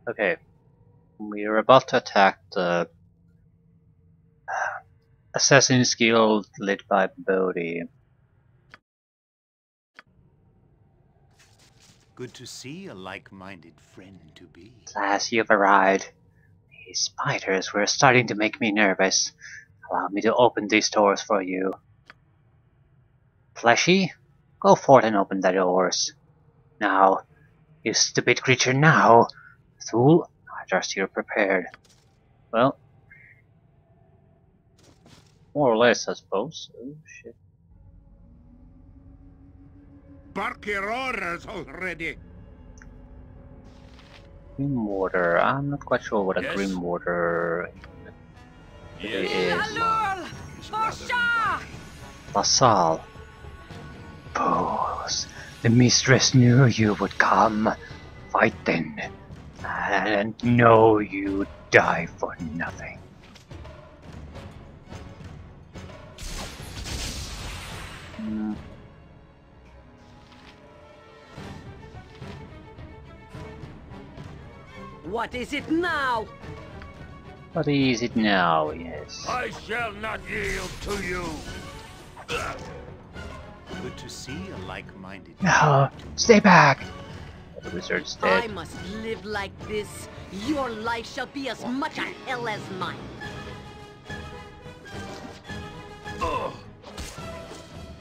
Okay, we are about to attack the Assassin's Guild led by Baldur. Good to see a like-minded friend to be. As you've arrived, these spiders were starting to make me nervous. Allow me to open these doors for you. Fleshy, go forth and open the doors. Now, you stupid creature, now! Fool, I trust you're prepared. Well, more or less, I suppose. Oh shit. Bark your orders already. Grim water. I'm not quite sure what a Yes? grim water is. LaSalle. Pose. The mistress knew you would come. Fight then. And know you die for nothing. What is it now? What is it now? Yes. I shall not yield to you. Good to see a like-minded No, stay back. The wizard's I dead. must live like this. Your life shall be as much a hell as mine.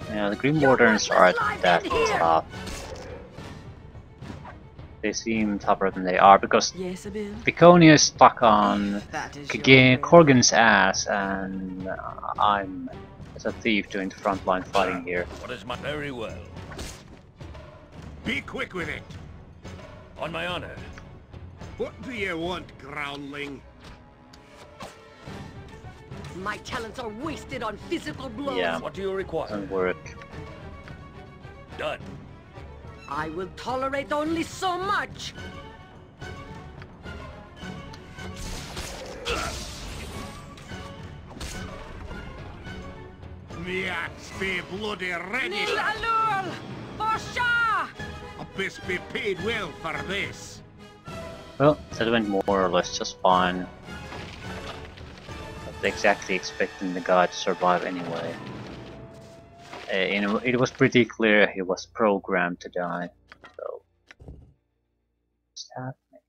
Yeah, the Grim Wardens are that tough. They seem tougher than they are because Yes, Abin. Piconia is stuck on That is your Corgan's ass, and I'm as a thief doing the frontline fighting here. What is my very well? Be quick with it. On my honor. What do you want, groundling? My talents are wasted on physical blows. Yeah. What do you require? Doesn't work. Done. I will tolerate only so much. The axe be bloody ready. Nil alul! Forsha! Abyss be paid well for this. Well, that went more or less just fine. Not exactly expecting the guy to survive anyway. You know, it was pretty clear he was programmed to die. So, what's happening?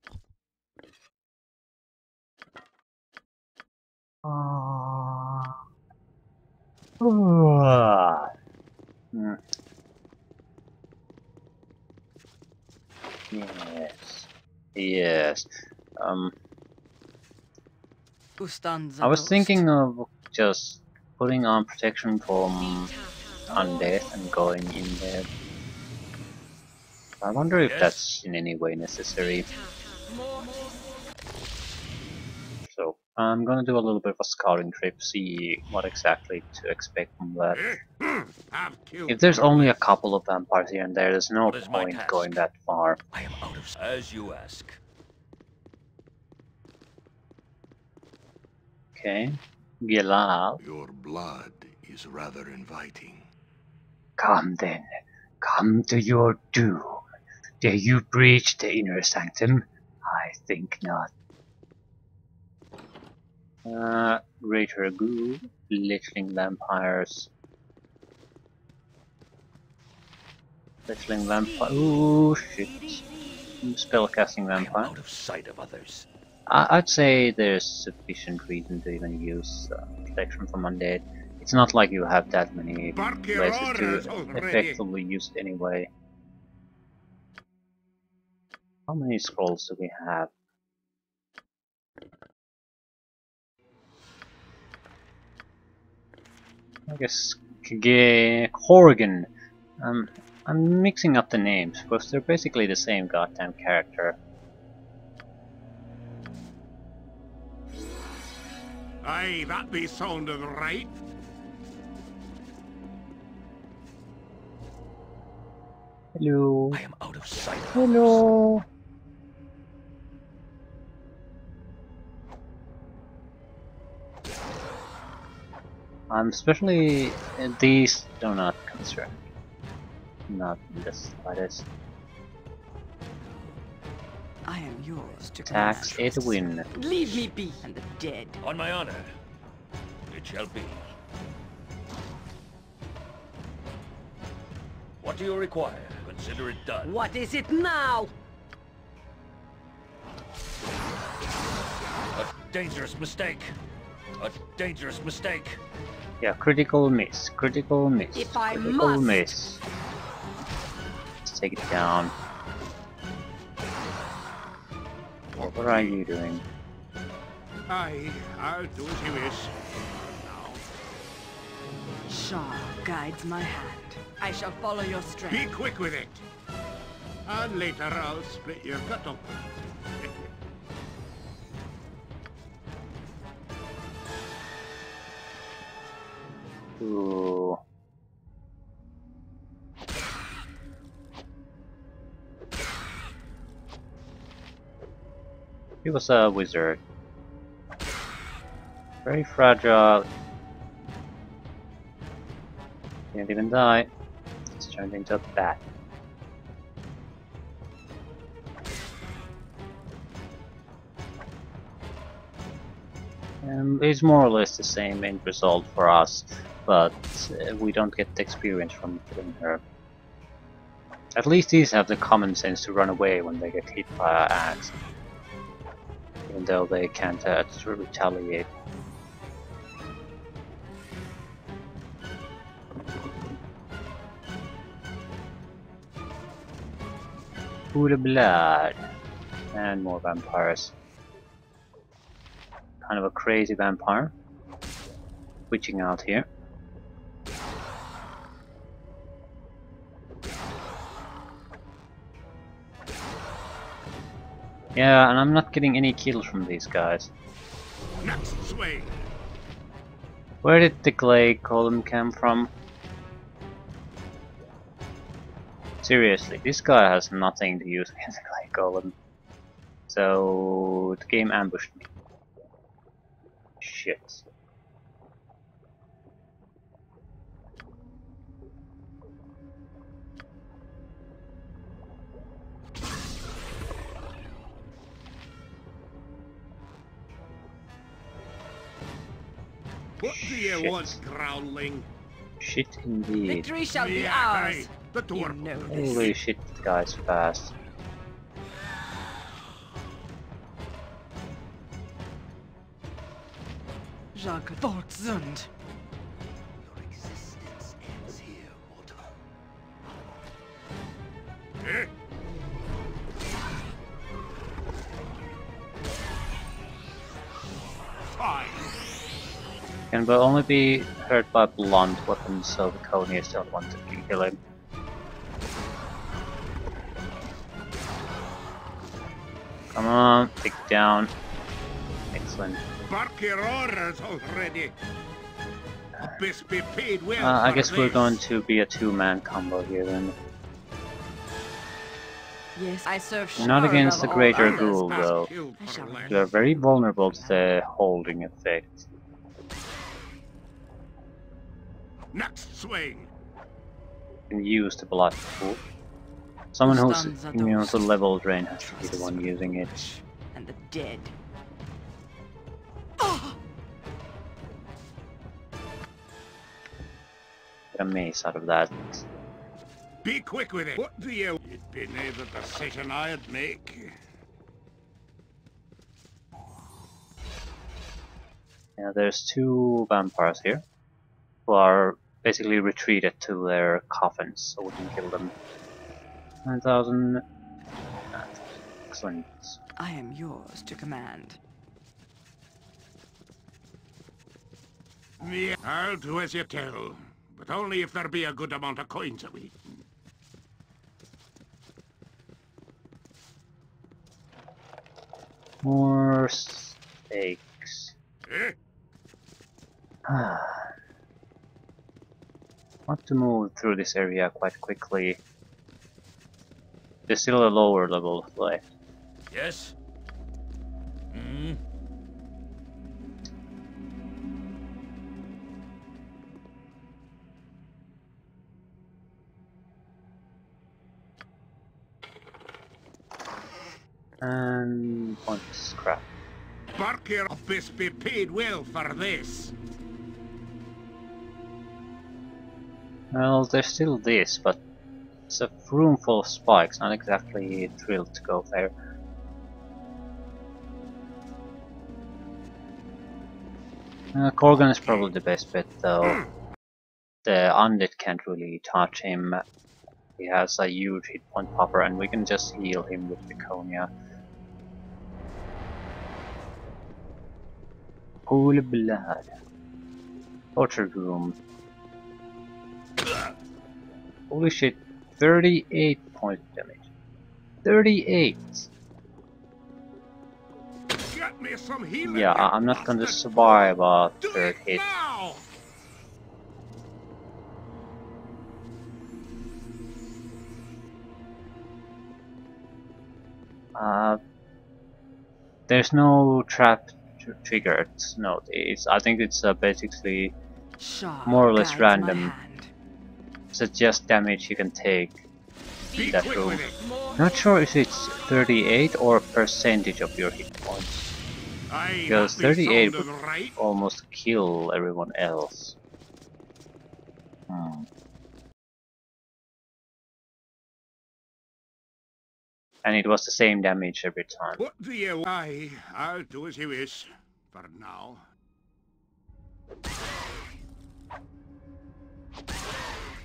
Yes. Yes. I was thinking of just putting on protection from undead and going in there. I wonder if that's in any way necessary. So I'm gonna do a little bit of a scouting trip, see what exactly to expect from that. I've killed If there's only a couple of vampires here and there, there's no What is my point task? going that far. I am out of... As you ask. Okay. Gilal. Your blood is rather inviting. Come then. Come to your doom. Dare you breach the inner sanctum? I think not. Greater Goo. Littling vampires. Littling vampire. Ooh, shit. Spellcasting I am vampire. out of sight of others. I'd say there's sufficient reason to even use protection from undead. It's not like you have that many Bark your places orders to already. effectively use it anyway. How many scrolls do we have? I guess Corgan. I'm mixing up the names because they're basically the same goddamn character. Aye, that be sounding right. Hello. I am out of sight. Hello. Especially these do not concern me. Not in the slightest. I I am yours to Tax command. it win. Leave me be. And the dead. On my honor, it shall be. What do you require? Consider it done. What is it now? A dangerous mistake. A dangerous mistake. Yeah, critical miss. Critical miss. If I critical must. miss. Let's take it down. What are you doing? Aye, I'll do as you wish. Now, Shah guides my hand. I shall follow your be strength. quick with it. And later I'll split your gut open. Ooh. He was a wizard. Very fragile. Didn't even die. Just turned into a bat. It's more or less the same end result for us, but we don't get the experience from killing her. At least these have the common sense to run away when they get hit by an axe, even though they can't retaliate. Food of blood and more vampires. Kind of a crazy vampire. Witching out here. Yeah, and I'm not getting any kills from these guys. Next swing. Where did the clay golem come from? Seriously, this guy has nothing to use against the clay golem. So the game ambushed me. Shit. What do you Shit. want, growling? Shit indeed. Victory shall be Yeah, ours. aye, the You door. know this. Holy shit, the guy's fast. Jacques Volksund. Your existence ends here, mortal. Eh? Fine. Can but only be hurt by blunt weapons, so the Conius don't want to kill him. Come on, take it down. Excellent. Bark your orders already. Abyss be paid well I for guess we're this. going to be a two-man combo here then. Yes, I serve We're not Shah against the above all greater others. ghoul Past though. killed I for shall less. We are very vulnerable to the holding effect. Next swing. Can use the blood pool. Someone who's Stuns are immune those to level drain has to be the one using it. And the dead. Get a mace out of that. Be quick with it. What do you... It'd be neither decision I'd make. Yeah, there's two vampires here who are basically retreated to their coffins, so we can kill them. 9,000. Excellent. I am yours to command. Yeah, I'll do as you tell, but only if there be a good amount of coins a week. More stakes. Eh? Want to move through this area quite quickly. There's still a lower level left. Yes? Hmm? And pointless crap. Barker must be paid well for this. Well, there's still this, but it's a room full of spikes, not exactly thrilled to go there. Corgan is probably the best bet though. The undead can't really touch him. He has a huge hit point popper and we can just heal him with Viconia. Holy blood. Torture room. Holy shit, 38 point damage. 38! Get me some healing. Yeah, you I'm not gonna bastard. survive a Do third it hit. now. There's no trap triggered note. I think it's basically more or less guides random. my hand. So it's just damage you can take Be in that quick room. with it. Not sure if it's 38 or percentage of your hit points. Aye, Because that be 38 sounding would right. almost kill everyone else. And it was the same damage every time. What do you? Aye, I'll do as you wish. For now.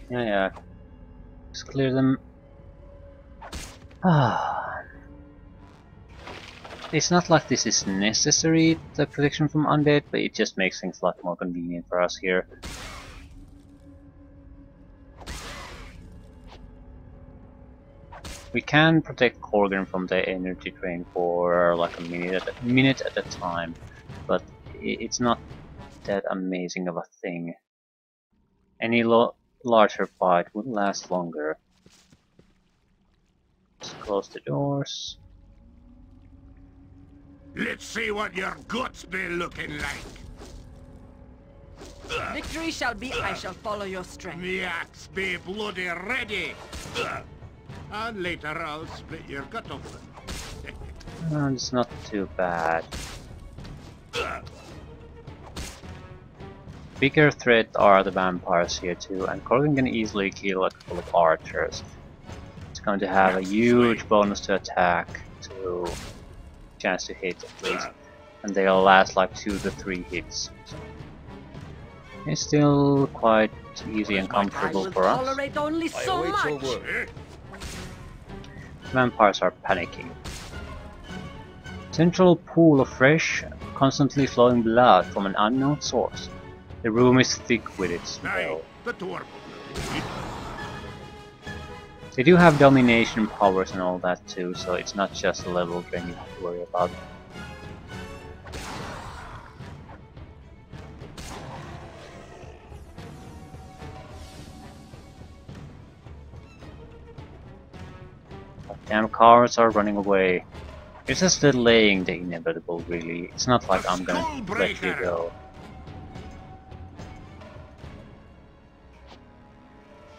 Yeah. Just clear them. It's not like this is necessary, the protection from undead, but it just makes things a lot more convenient for us here. We can protect Corgan from the energy drain for like a minute at a time, but it's not that amazing of a thing. Any larger fight would last longer. Just close the doors. Let's see what your guts be looking like. Victory shall be, I shall follow your strength. The axe be bloody ready. And later I'll split your gut open. It's not too bad. Bigger threat are the vampires here too, and Corgan can easily kill a couple of archers. It's going to have a huge bonus to attack, to chance to hit at least, and they'll last like 2 to 3 hits. So it's still quite easy and I comfortable will for us. tolerate only so much. Vampires are panicking. Central pool of fresh, constantly flowing blood from an unknown source. The room is thick with its Aye, smell. the dwarf. They do have domination powers and all that too, so it's not just a level drain you have to worry about. Damn cars are running away. It's just delaying the inevitable, really. It's not like I'm gonna let you go.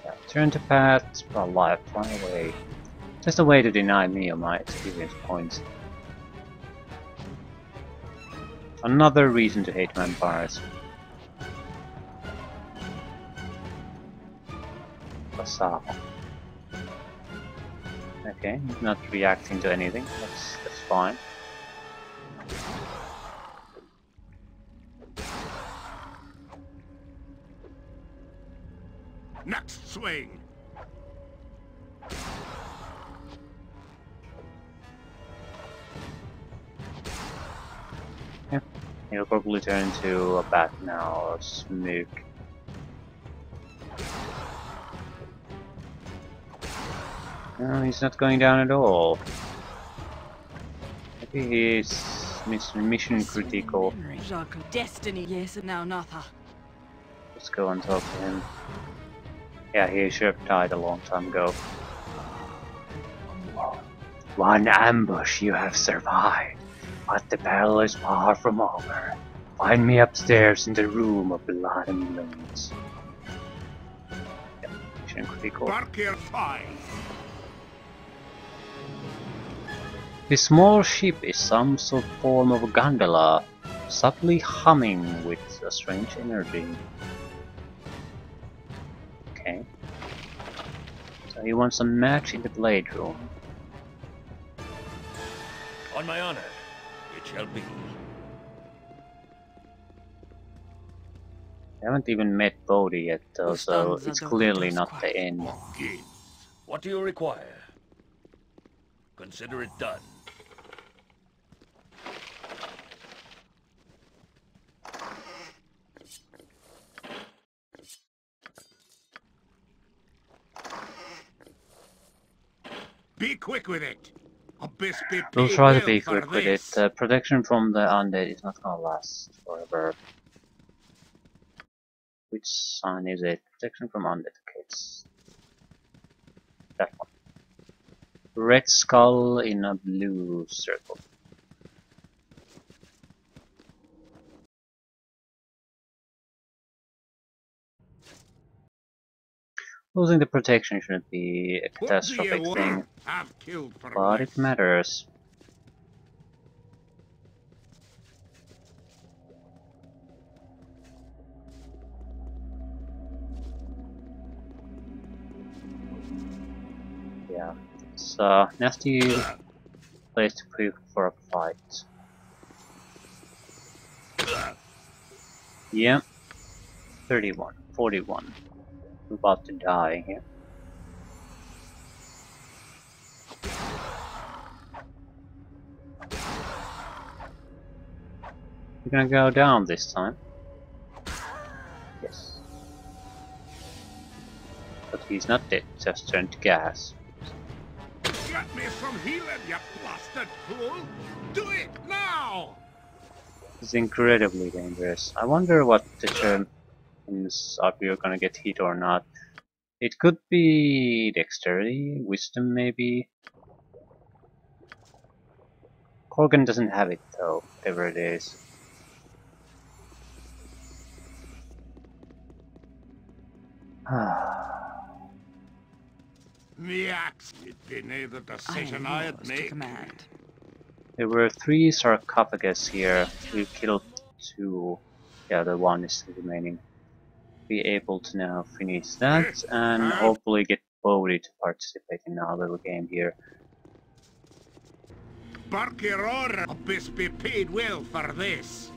Yeah, turn to path, alive, fly away. Just a way to deny me of my experience points. Another reason to hate vampires. Saga. Okay, he's not reacting to anything. That's fine. Next swing. Yeah, he'll probably turn into a bat now or smoke. No, he's not going down at all. Maybe he's mission critical. Destiny, yes, now Natha. Let's go and talk to him. Yeah, he should have died a long time ago. One ambush you have survived, but the battle is far from over. Find me upstairs in the room of blood and bones. Yeah, mission critical. Barker 5. The small ship is some sort of form of a gondola, subtly humming with a strange energy. Okay. So he wants a match in the blade room. On my honor, it shall be. I haven't even met Bodhi yet though, Who so stands it's under the clearly dusk not the quiet? end. What do you require? Consider it done. Be quick with it. Abyss be We'll paid try to well be for quick with it. this. Protection from the undead is not gonna last forever. Which sign is it? Protection from undead. Okay, it's that one. Red skull in a blue circle. Losing the protection shouldn't be a What do you catastrophic want? thing, Have killed for but less. it matters. Yeah, it's a nasty place to pick for a fight. Yeah, 31, 41. I'm about to die here. We're gonna go down this time. Yes. But he's not dead, just turned to gas. Get me some healing, you blasted fool! Do it now! It's incredibly dangerous. I wonder what determines if you're gonna get hit or not. It could be dexterity, wisdom maybe. Corgan doesn't have it though, whatever it is. The axe. It'd be neither I decision am I'd yours to make. command. There were 3 sarcophagus here. We've killed 2. Yeah, the one is still remaining. Be able to now finish that and hopefully get Bodhi to participate in our little game here. Bark your order. Abyss be paid well for this.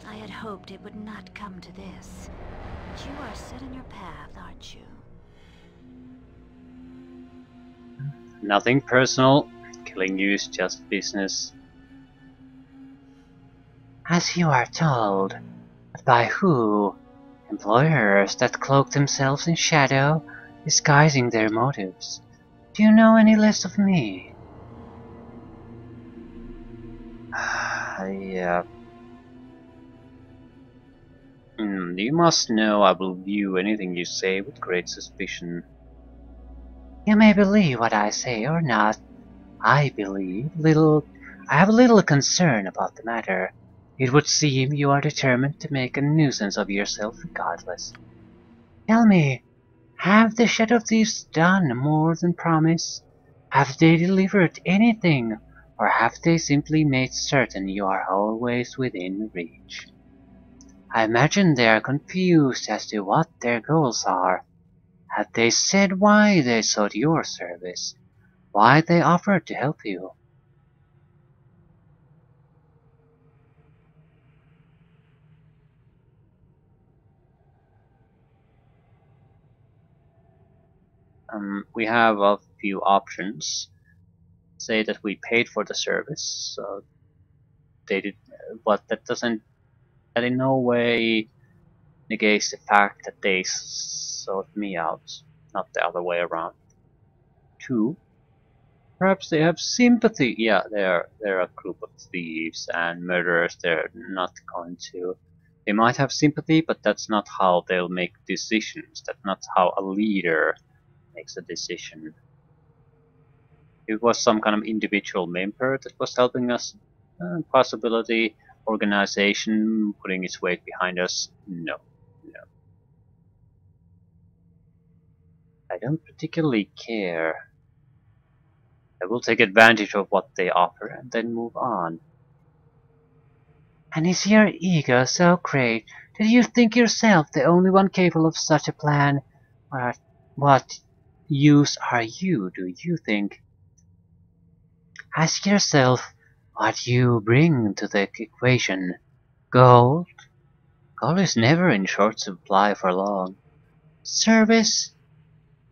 I had hoped it would not come to this. But you are set in your path, aren't you? Nothing personal. Killing you is just business. As you are told. But by who? Employers that cloak themselves in shadow, disguising their motives. Do you know any less of me? Yeah. You must know I will view anything you say with great suspicion. You may believe what I say or not. I have little concern about the matter. It would seem you are determined to make a nuisance of yourself regardless. Tell me, have the Shadow Thieves done more than promise? Have they delivered anything, or have they simply made certain you are always within reach? I imagine they are confused as to what their goals are. Have they said why they sought your service? Why they offered to help you? We have a few options. Say that we paid for the service, so they did, but that in no way negates the fact that they sought me out, not the other way around. 2. Perhaps they have sympathy. Yeah, they're a group of thieves and murderers. They're not going to. They might have sympathy, but that's not how they'll make decisions. That's not how a leader makes a decision. It was some kind of individual member that was helping us. Possibility, organization putting its weight behind us. No, no. I don't particularly care. I will take advantage of what they offer and then move on. And is your ego so great that you think yourself the only one capable of such a plan? What use are you, do you think? Ask yourself what you bring to the equation. Gold? Gold is never in short supply for long. Service?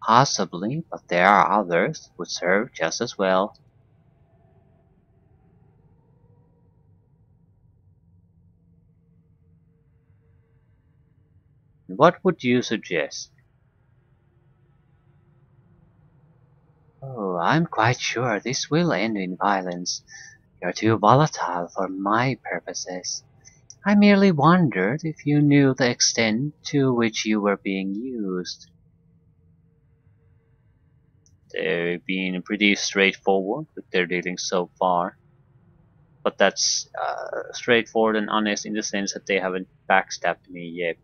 Possibly, but there are others who serve just as well. What would you suggest? Oh, I'm quite sure this will end in violence. You're too volatile for my purposes. I merely wondered if you knew the extent to which you were being used. They've been pretty straightforward with their dealings so far. But that's straightforward and honest in the sense that they haven't backstabbed me yet.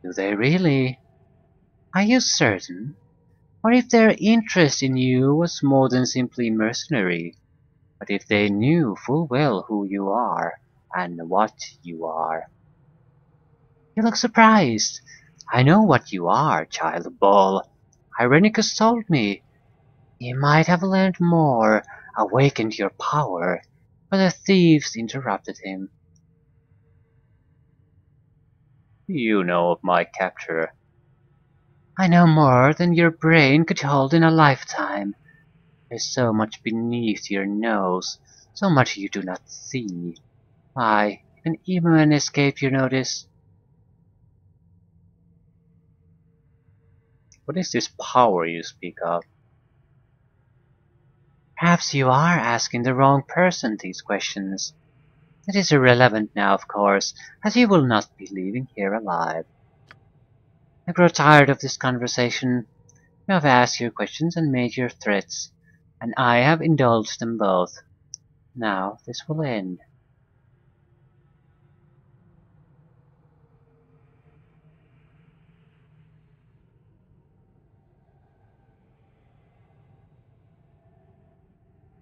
Do they really? Are you certain? Or if their interest in you was more than simply mercenary? But if they knew full well who you are and what you are? You look surprised. I know what you are, child of Baal. Irenicus told me. You might have learned more, awakened your power, but the thieves interrupted him. You know of my capture. I know more than your brain could hold in a lifetime. There's so much beneath your nose, so much you do not see. Why, even Emerman escaped your notice. What is this power you speak of? Perhaps you are asking the wrong person these questions. It is irrelevant now, of course, as you will not be leaving here alive. I grow tired of this conversation. You have asked your questions and made your threats, and I have indulged them both. Now this will end.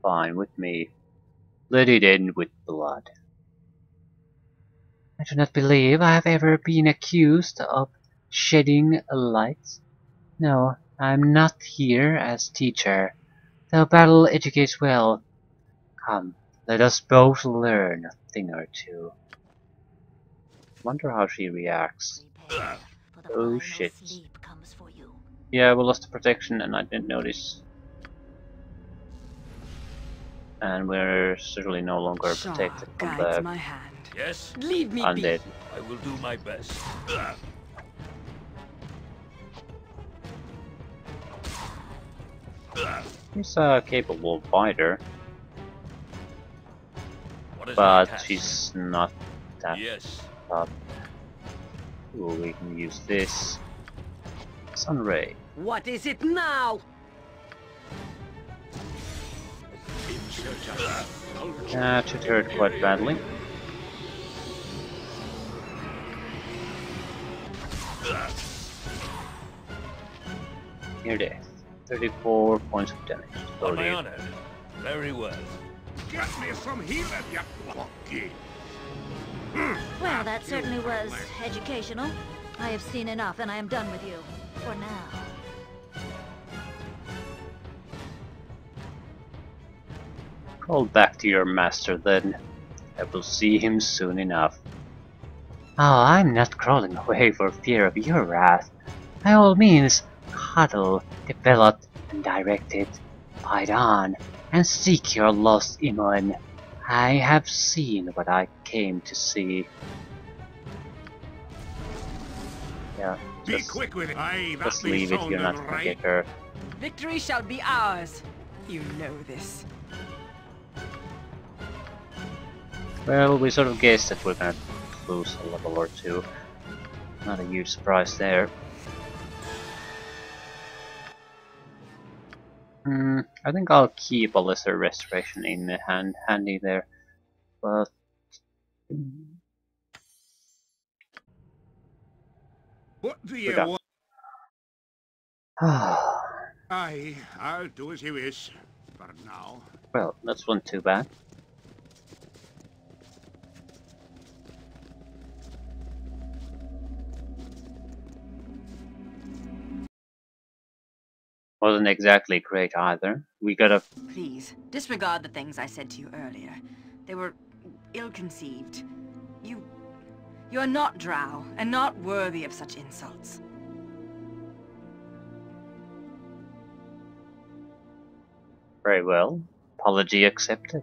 Fine with me. Let it end with blood. I do not believe I have ever been accused of shedding light. No, I am not here as teacher, though battle educates well. Come, let us both learn a thing or two. Wonder how she reacts. Prepare, for the Oh final shit. sleep comes for you. Yeah, we lost the protection and I didn't notice. And we're certainly no longer protected from guides the my hand. Yes, Leave me be. undead. I will do my best. She's a capable fighter, What is my but task? she's not that Yes. tough. Ooh, we can use this. Sunray. What is it now? Took hurt quite badly. Near death. 34 points of damage. On my 48. honor. Very well. Get me some healing, you blocky. Well, that certainly was educational. I have seen enough and I am done with you. For now. Crawl back to your master then. I will see him soon enough. Oh, I'm not crawling away for fear of your wrath. By all means, cuddle, develop, and direct it. Fight on, and seek your lost Imoen. I have seen what I came to see. Yeah, Be just, quick with it. Aye, that just be leave it, you're not sounding gonna right. get her. Victory shall be ours. You know this. Well, we sort of guessed that we're gonna lose a level or two. Not a huge surprise there. I think I'll keep a lesser restoration in the handy there, but What do we're you done. want? Aye, I'll do as you wish. For now. Well, that's one too bad. Wasn't exactly great either. We gotta. Please, disregard the things I said to you earlier. They were ill-conceived. You are not drow, and not worthy of such insults. Very well. Apology accepted.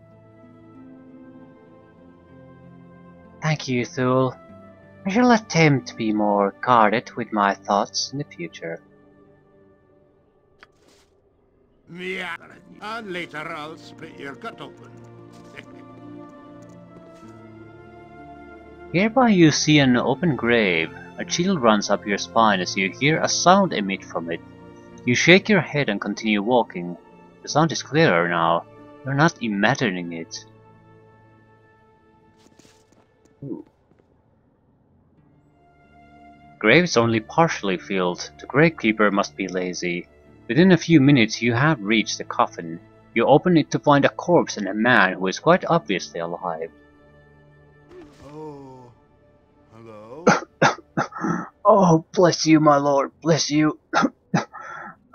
Thank you, Thule. I shall attempt to be more guarded with my thoughts in the future. Yeah. And later I'll split your gut open. Hereby you see an open grave. A chill runs up your spine as you hear a sound emit from it. You shake your head and continue walking. The sound is clearer now. You're not imagining it. Ooh. Grave is only partially filled. The gravekeeper must be lazy. Within a few minutes you have reached the coffin. You open it to find a corpse and a man who is quite obviously alive. Oh. Hello? Oh, bless you, my lord, bless you.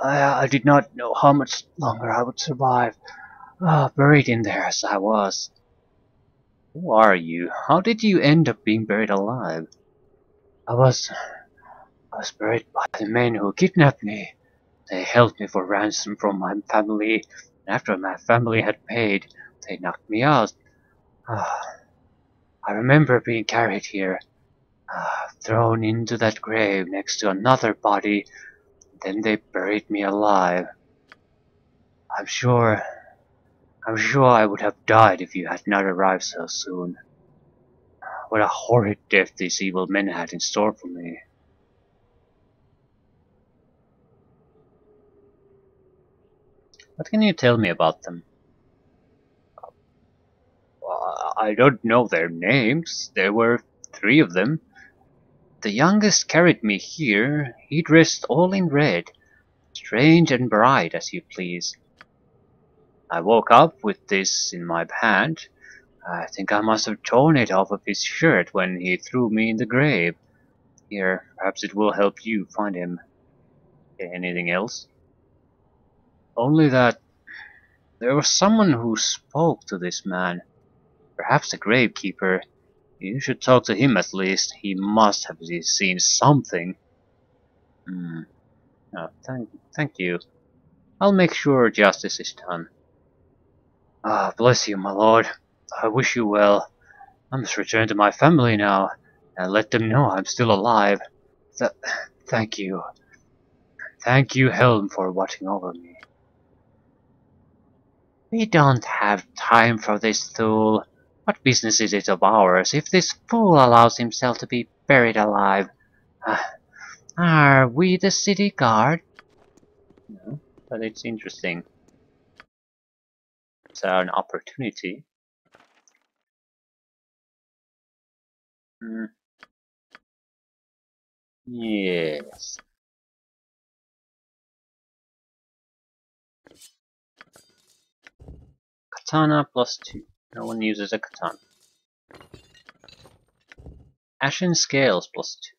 I did not know how much longer I would survive. Buried in there as I was. Who are you? How did you end up being buried alive? I was buried by the men who kidnapped me. They held me for ransom from my family, and after my family had paid, they knocked me out. I remember being carried here, thrown into that grave next to another body, then they buried me alive. I'm sure I would have died if you had not arrived so soon. What a horrid death these evil men had in store for me. What can you tell me about them? I don't know their names. There were 3 of them. The youngest carried me here. He dressed all in red, strange and bright as you please. I woke up with this in my hand. I think I must have torn it off of his shirt when he threw me in the grave. Here, perhaps it will help you find him. Anything else? Only that there was someone who spoke to this man. Perhaps the gravekeeper. You should talk to him at least. He must have seen something. Hmm. Oh, thank you. I'll make sure justice is done. Bless you, my lord. I wish you well. I must return to my family now, and let them know I'm still alive. Th thank you. Thank you, Helm, for watching over me. We don't have time for this, Thule. What business is it of ours if this fool allows himself to be buried alive? Are we the city guard? No, but it's interesting. It's an opportunity. Hmm. Yes. Katana +2. No one uses a katana. Ashen Scales +2.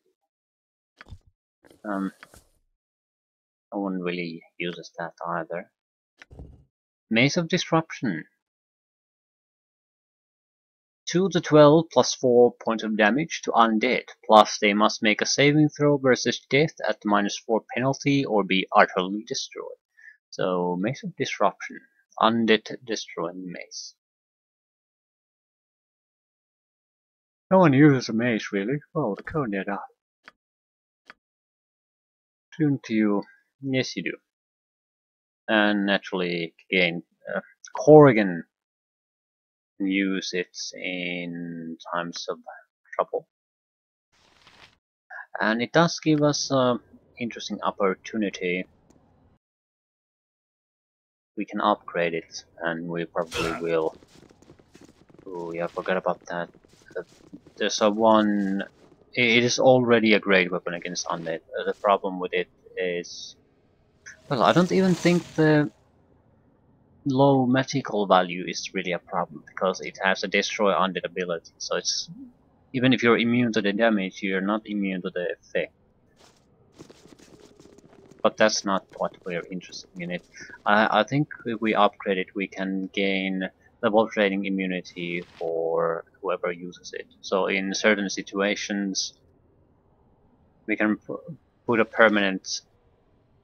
No one really uses that either. Maze of Disruption. 2 to 12 +4 points of damage to undead, plus they must make a saving throw versus death at -4 penalty or be utterly destroyed. So, Maze of Disruption. Undead destroying mace. No one uses a mace really. Oh, the cone did that. Shouldn't you? Yes, you do. And naturally, again, Corrigan can use it in times of trouble. And it does give us an interesting opportunity we can upgrade it, and we probably will. Oh yeah, I forgot about that. There's a one. It is already a great weapon against undead. The problem with it is, well, I don't even think the low magical value is really a problem because it has a destroy undead ability. So it's even if you're immune to the damage, you're not immune to the effect. But that's not what we're interested in it. I think if we upgrade it, we can gain level trading immunity for whoever uses it. So in certain situations, we can put a permanent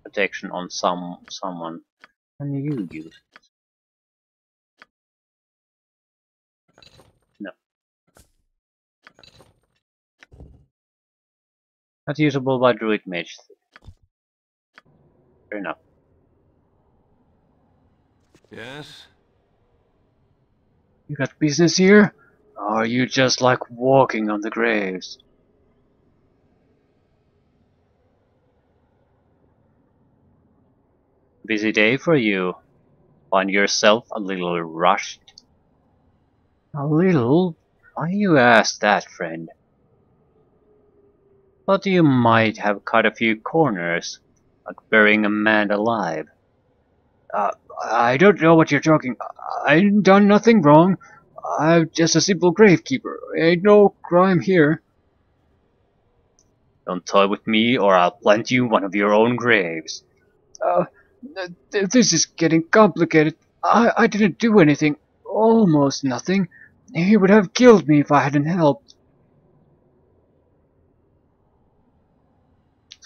protection on someone. Can you use it? No. Not usable by druid mage. Fair enough. Yes? You got business here? Or are you just like walking on the graves? Busy day for you. Find yourself a little rushed? A little? Why you ask that, friend? Thought you might have cut a few corners, like burying a man alive. Uh, I don't know what you're talking. I ain't done nothing wrong. I'm just a simple gravekeeper. Ain't no crime here. Don't toy with me or I'll plant you one of your own graves. Uh, this is getting complicated. I didn't do anything. Almost nothing. He would have killed me if I hadn't helped.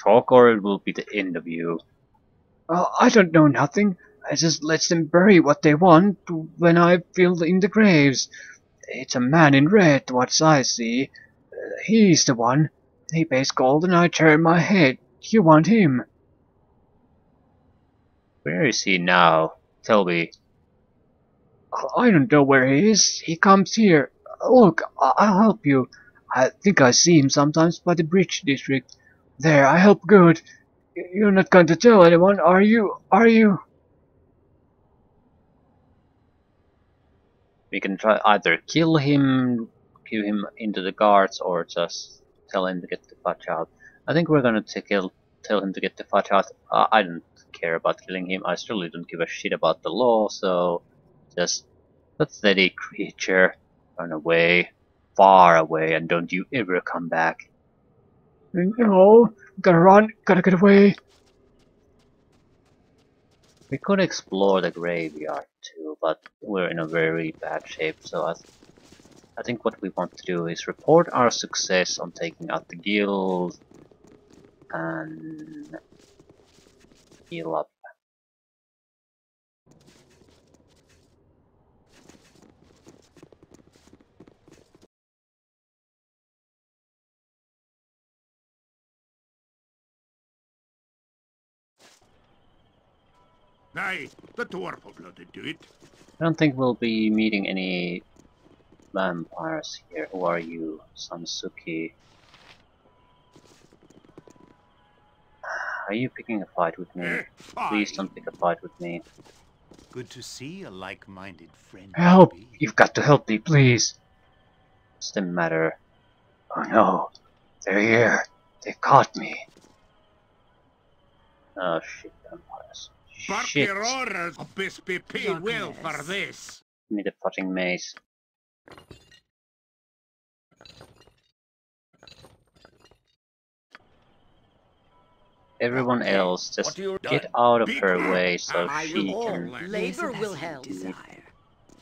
Talk or it will be the end of you. I don't know nothing. I just let them bury what they want when I fill in the graves. It's a man in red, what I see. He's the one. He pays gold and I turn my head. You want him. Where is he now? Tell me. I don't know where he is. He comes here. Look, I'll help you. I think I see him sometimes by the bridge district. There, I help good. You're not going to tell anyone, are you? Are you? We can try either kill him into the guards, or just tell him to get the fuck out. I think we're gonna tell him to get the fuck out. I don't care about killing him. I surely don't give a shit about the law, so just pathetic creature, run away, far away, and don't you ever come back. No, gotta run, gotta get away. We could explore the graveyard too, but we're in a very bad shape, so I think what we want to do is report our success on taking out the guild and heal up. Aye, the dwarf will bloody do it. I don't think we'll be meeting any vampires here. Who are you, Sansuki? Are you picking a fight with me? Please don't pick a fight with me. Good to see a like-minded friend. Help! to be. You've got to help me, please! What's the matter? Oh no! They're here! They caught me! Oh shit, vampires. Bark Shit! your orders, Abyss be paid well for Darkness. this. Give me the fucking mace. Everyone Okay, else, just what you get done? out of Be her quick. way so I she will can all Labor will help.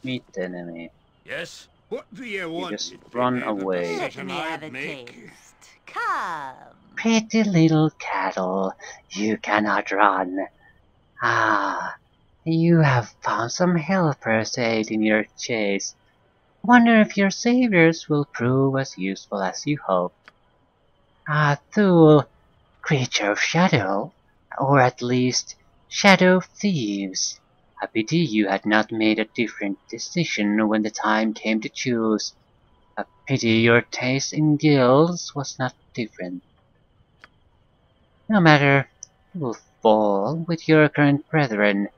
meet the enemy. Yes? What do you want? just It'd be run neither the away. Let decision me have I'd a make. taste. Come. Pretty little cattle, you cannot run. Ah, you have found some helpers to aid in your chase. Wonder if your saviors will prove as useful as you hope. Ah, Thule, creature of shadow, or at least shadow thieves. A pity you had not made a different decision when the time came to choose. A pity your taste in guilds was not different. No matter, you will fall with your current brethren.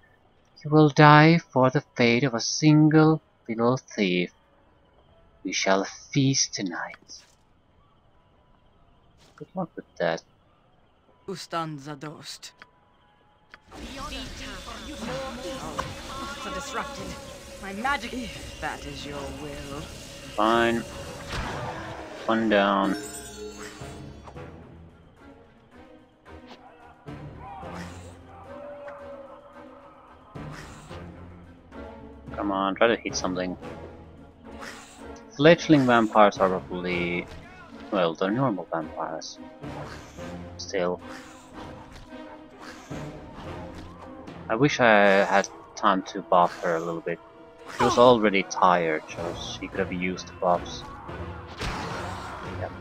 You will die for the fate of a single little thief. We shall feast tonight. Good luck with that. Ustanza dost. So disrupted. My magic. If that is your will. Fine. One down. Come on, try to hit something. Fledgling vampires are probably... well, they're normal vampires. Still. I wish I had time to buff her a little bit. She was already tired, so she could have used the buffs. Yep.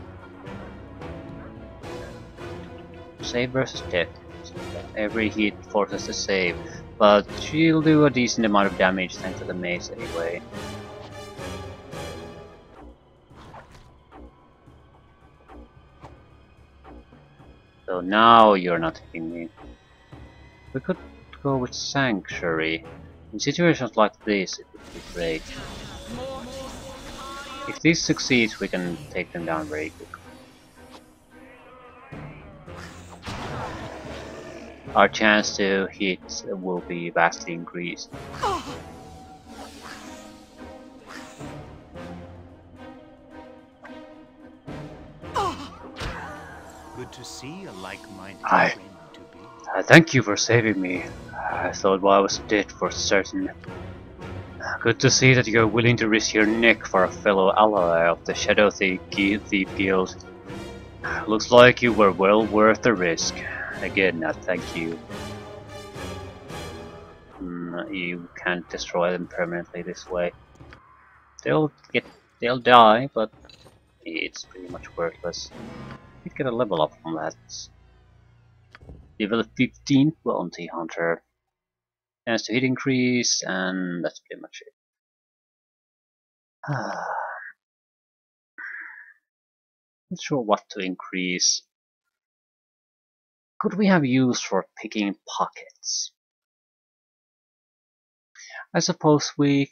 Save versus death. Every hit forces a save, but she'll do a decent amount of damage thanks to the mace anyway. So now you're not hitting me. We could go with Sanctuary. In situations like this, it would be great. If this succeeds, we can take them down very quickly. Our chance to hit will be vastly increased. Good to see a like-minded Hi. friend to be. Thank you for saving me. I thought I was dead for certain. Good to see that you're willing to risk your neck for a fellow ally of the Shadow Thief Guild. Looks like you were well worth the risk. Again, thank you. You can't destroy them permanently this way. They'll die, but it's pretty much worthless. You get a level up from that. Level 15 Bounty Hunter. Chance to hit increase, and that's pretty much it. Not sure what to increase. Could we have use for picking pockets? I suppose we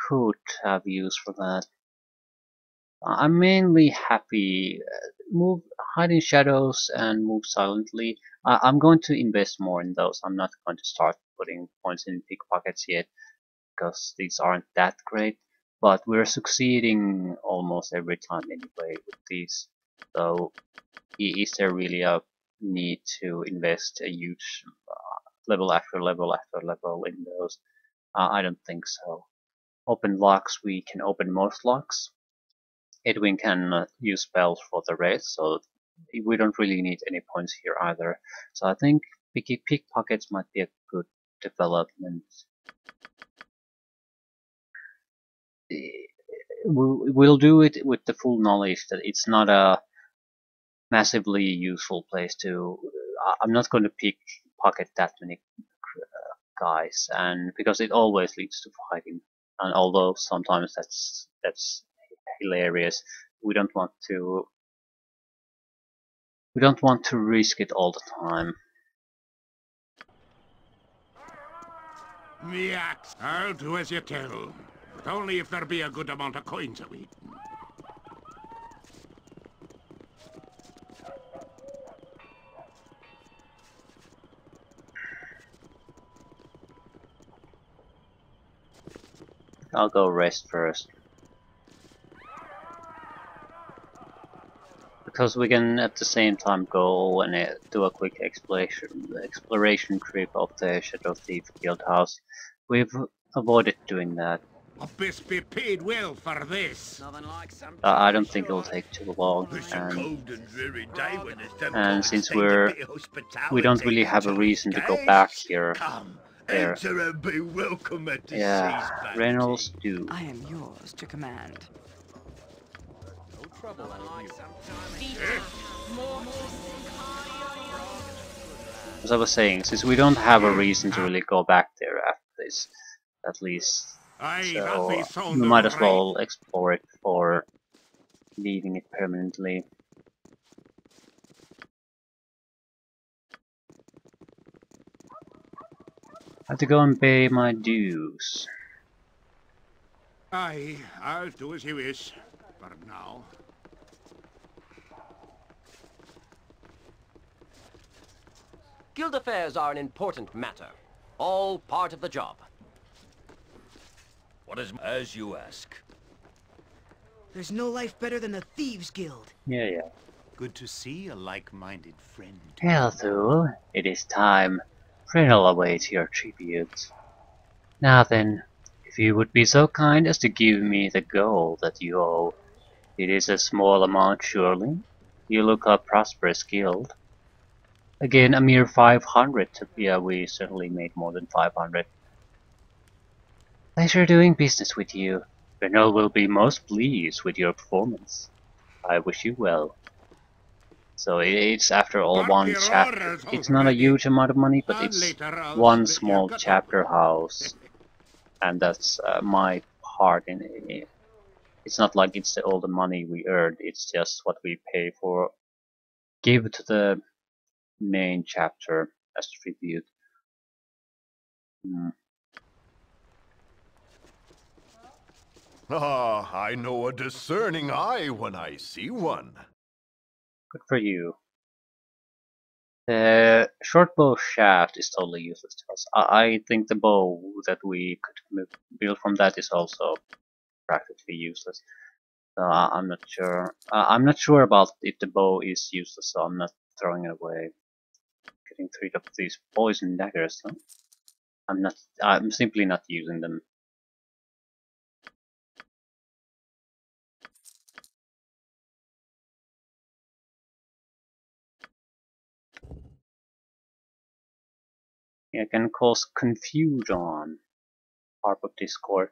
could have use for that. I'm mainly happy. Move, hide in shadows, and move silently. I'm going to invest more in those. I'm not going to start putting points in pickpockets yet, because these aren't that great. But we're succeeding almost every time anyway with these. So, is there really a need to invest a huge level after level after level in those? I don't think so. Open locks, we can open most locks. Edwin can use spells for the rest, so we don't really need any points here either. So I think pickpockets might be a good development. We'll do it with the full knowledge that it's not a massively useful place to... I'm not going to pickpocket that many guys, and because it always leads to fighting, and although sometimes that's hilarious, we don't want to risk it all the time. Yeah, I'll do as you tell, but only if there be a good amount of coins away. I'll go rest first. Because we can at the same time go and do a quick exploration trip of the Shadow Thief Guild House. We've avoided doing that. I best be paid well for this. I don't think it'll take too long, and since we don't really have a reason to go back here. There. Yeah, Reynolds do. I am yours to command. As I was saying, since we don't have a reason to really go back there after this, at least, so we might as well explore it before leaving it permanently. I Have to go and pay my dues. Aye, I'll do as you wish. For now. Guild affairs are an important matter. All part of the job. What is as you ask? There's no life better than the Thieves Guild. Yeah. Good to see a like-minded friend. Baldur, it is time. Pringle awaits your tribute. Now then, if you would be so kind as to give me the gold that you owe. It is a small amount, surely. You look a prosperous guild. Again, a mere 500. Yeah, we certainly made more than 500. Pleasure doing business with you. Renal will be most pleased with your performance. I wish you well. So it's after all Mark one your chapter. orders It's not a already. huge amount of money, but And it's later I'll one split your small cut up. chapter house, and that's my part in it. It's not like it's all the money we earned. It's just what we pay for. Give to the main chapter as tribute. Ah, I know a discerning eye when I see one. Good for you. The short bow shaft is totally useless to us. I think the bow that we could build from that is also practically useless. So I'm not sure. I'm not sure about if the bow is useless, so I'm not throwing it away. Getting rid of these poison daggers, though. I'm simply not using them. It can cause confusion. Harp of Discord.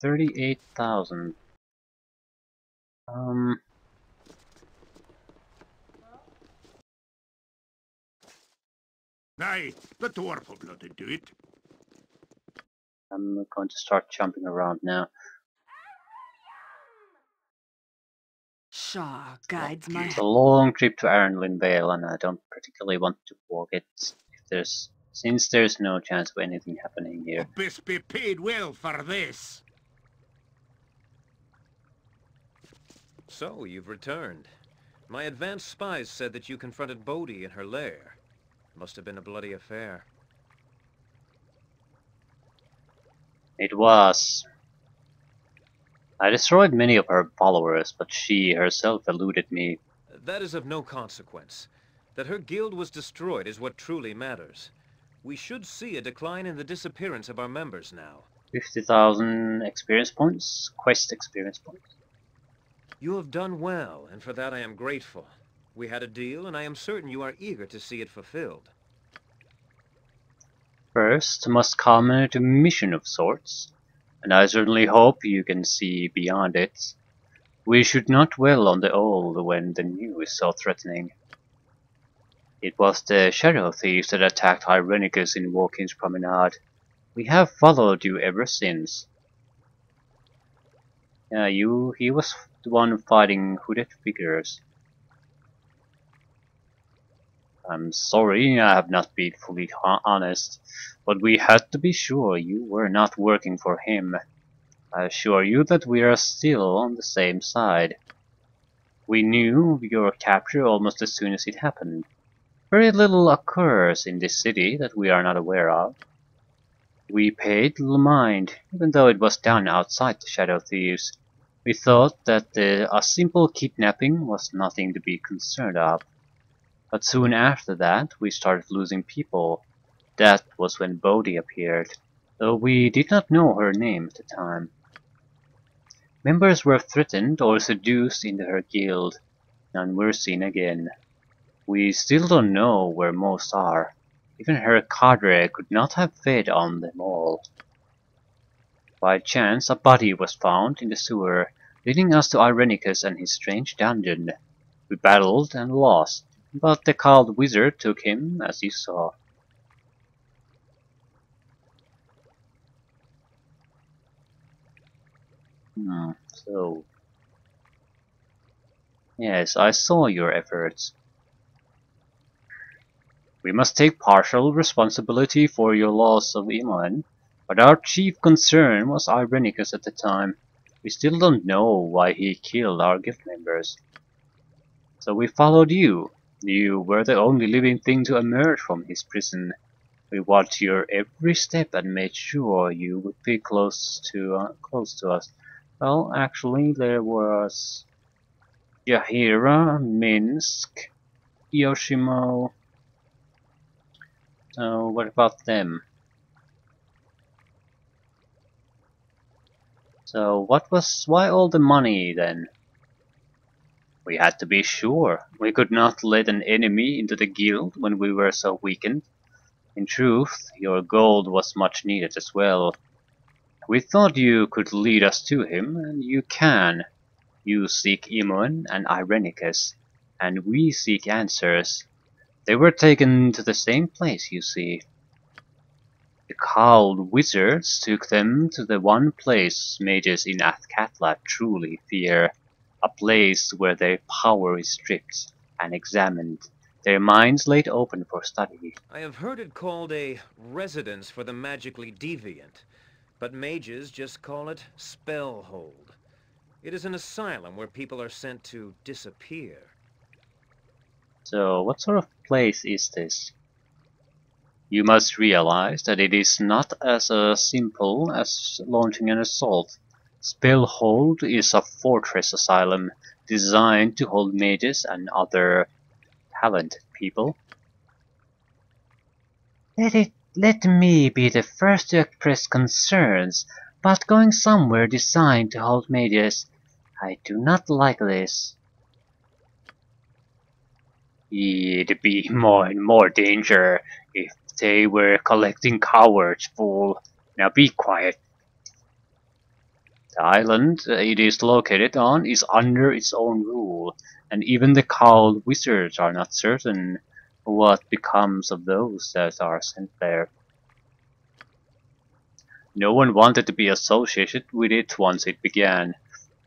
38,000. Aye, the dwarf will bloody do it. I'm going to start jumping around now. Shaw guides my... It's a long trip to Arnlin Vale, and I don't particularly want to walk it since there's no chance of anything happening here. Best be paid well for this. So, you've returned. My advanced spies said that you confronted Bodhi in her lair. Must have been a bloody affair. It was. I destroyed many of her followers, but she herself eluded me. That is of no consequence. That her guild was destroyed is what truly matters. We should see a decline in the disappearance of our members now. 50,000 experience points? Quest experience points. You have done well, and for that I am grateful. We had a deal, and I am certain you are eager to see it fulfilled. First, must culminate a mission of sorts, and I certainly hope you can see beyond it. We should not dwell on the old when the new is so threatening. It was the shadow thieves that attacked Irenicus in Walking's Promenade. We have followed you ever since. Yeah, he was the one fighting hooded figures. I'm sorry I have not been fully honest, but we had to be sure you were not working for him. I assure you that we are still on the same side. We knew of your capture almost as soon as it happened. Very little occurs in this city that we are not aware of. We paid little mind, even though it was done outside the Shadow Thieves. We thought that a simple kidnapping was nothing to be concerned of. But soon after that, we started losing people. That was when Bodhi appeared, though we did not know her name at the time. Members were threatened or seduced into her guild. None were seen again. We still don't know where most are. Even her cadre could not have fed on them all. By chance, a body was found in the sewer, leading us to Irenicus and his strange dungeon. We battled and lost, but the cowled wizard took him, as you saw. So... Yes, I saw your efforts. We must take partial responsibility for your loss of Imoen, but our chief concern was Irenicus at the time. We still don't know why he killed our guild members. So we followed you. You were the only living thing to emerge from his prison. We watched your every step and made sure you would be close to us. Well, actually, there was Yahira, Minsk, Yoshimo. So what about them? So why all the money then? We had to be sure. We could not let an enemy into the guild when we were so weakened. In truth, your gold was much needed as well. We thought you could lead us to him, and you can. You seek Imoen and Irenicus, and we seek answers. They were taken to the same place, you see. The cowled wizards took them to the one place mages in Athkatla truly fear, a place where their power is stripped and examined, their minds laid open for study. I have heard it called a residence for the magically deviant, but mages just call it Spellhold. It is an asylum where people are sent to disappear. So, what sort of place is this? You must realize that it is not as simple as launching an assault. Spellhold is a fortress asylum designed to hold mages and other talented people. Let me be the first to express concerns about going somewhere designed to hold mages. I do not like this. It'd be more and more danger if they were collecting cowards, fool. Now be quiet. The island it is located on is under its own rule, and even the cowled wizards are not certain what becomes of those that are sent there. No one wanted to be associated with it once it began.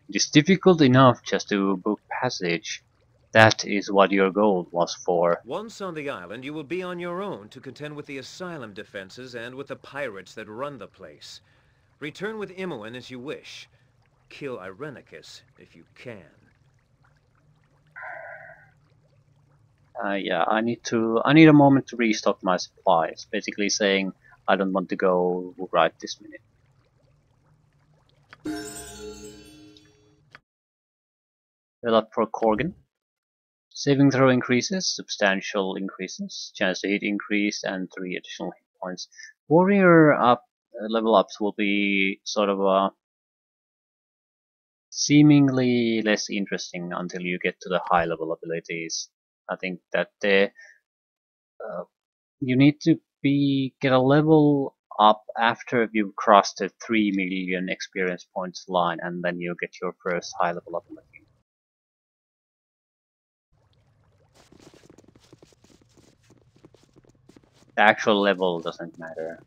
It is difficult enough just to book passage. That is what your gold was for. Once on the island, you will be on your own to contend with the asylum defenses and with the pirates that run the place. Return with Imoen as you wish. Kill Irenicus if you can. Yeah, I need a moment to restock my supplies. Basically saying I don't want to go right this minute. Fill up for Corgan. Saving throw increases, substantial increases, chance to hit increased, and 3 additional hit points. Warrior up level ups will be sort of seemingly less interesting until you get to the high level abilities. I think that you need to get a level up after you've crossed the 3 million experience points line, and then you get your first high level ability. The actual level doesn't matter.